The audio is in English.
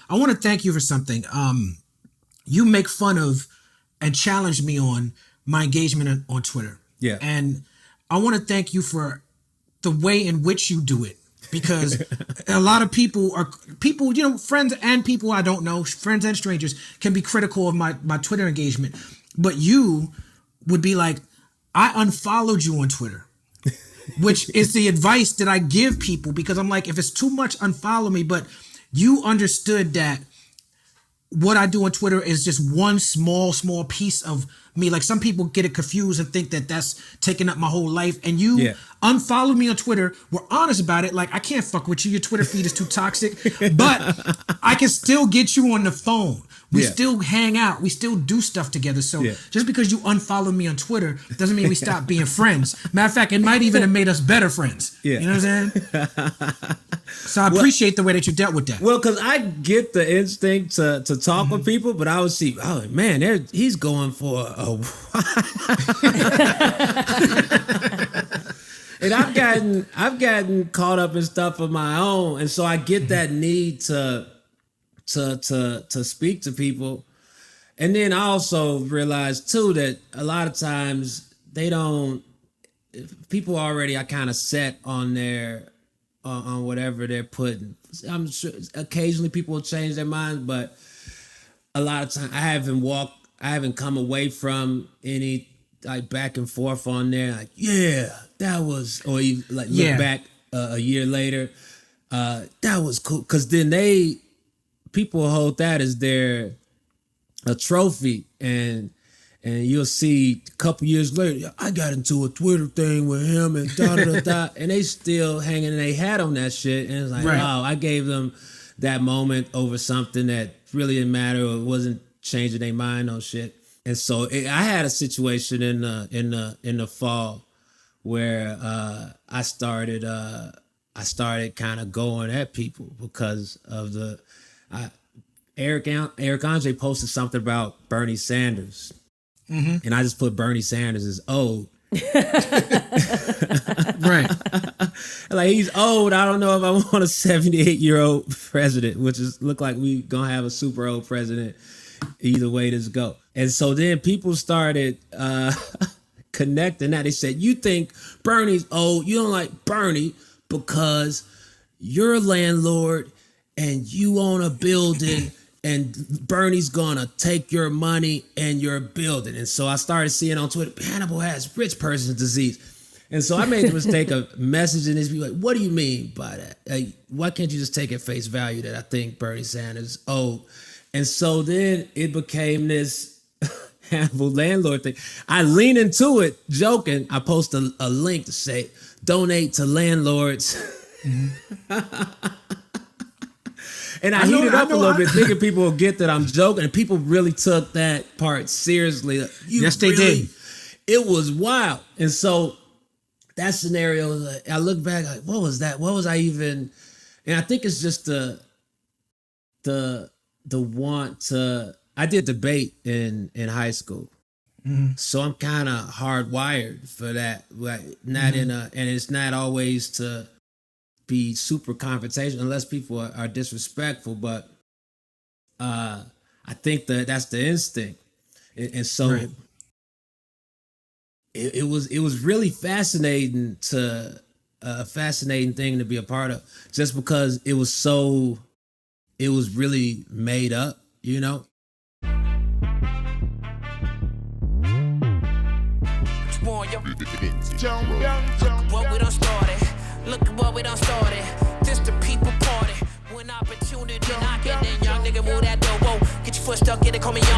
I want to thank you for something. You make fun of and challenge me on my engagement on Twitter. Yeah. And I want to thank you for the way in which you do it, because a lot of people, friends and people I don't know, friends and strangers, can be critical of my Twitter engagement. But you would be like, I unfollowed you on Twitter, which is the advice that I give people, because I'm like, if it's too much, unfollow me. But you understood that what I do on Twitter is just one small piece of me. Like, some people get it confused and think that that's taking up my whole life. And you unfollowed me on Twitter. We're honest about it. Like, I can't fuck with you. Your Twitter feed is too toxic. But I can still get you on the phone. We still hang out. We still do stuff together. So just because you unfollow me on Twitter doesn't mean we stop being friends. Matter of fact, it might even have made us better friends. Yeah. You know what I'm saying? So I appreciate the way that you dealt with that. Well, because I get the instinct to talk with people, but I would see, oh man, he's going for a and I've gotten caught up in stuff of my own, and so I get that need to speak to people. And then I also realize too that a lot of times people already are kind of set on their on whatever they're putting. I'm sure occasionally people will change their minds, but a lot of times I haven't come away from any like back and forth on there. Like, that was, or you like look back a year later, that was cool. Cause then people hold that as a trophy, and you'll see a couple years later, I got into a Twitter thing with him and da and they still hanging their hat on that shit. And it's like, wow, I gave them that moment over something that really didn't matter, or wasn't changing their mind on shit. And so I had a situation in the fall where I started kind of going at people because of Eric Andre posted something about Bernie Sanders. Mm-hmm. And I just put Bernie Sanders as old. Right. Like, he's old. I don't know if I want a 78-year-old president, which look like we gonna have a super old president either way this go. And so then people started connecting that. They said, you think Bernie's old, you don't like Bernie because you're a landlord and you own a building and Bernie's gonna take your money and your building. And so I started seeing on Twitter, Hannibal has rich person's disease. And so I made the mistake of messaging these people like, what do you mean by that? Like, why can't you just take at face value that I think Bernie Sanders is old? And so then it became this Hannibal landlord thing. I lean into it joking. I post a link to say, donate to landlords. Mm-hmm. And I heated up a little bit, thinking people will get that I'm joking. And people really took that part seriously. Yes, they did. It was wild. And so that scenario, I look back, like, what was that? What was I even? And I think it's just the want to. I did debate in high school. Mm-hmm. So I'm kind of hardwired for that. Like, not and it's not always to be super confrontational unless people are disrespectful, but I think that's the instinct, and so it was really fascinating a fascinating thing to be a part of, just because it was really made up, you know. What we done started. Look at what we done started. This the people party. When opportunity knocking, then young nigga move that door. Whoa, get your foot stuck, get it, call me young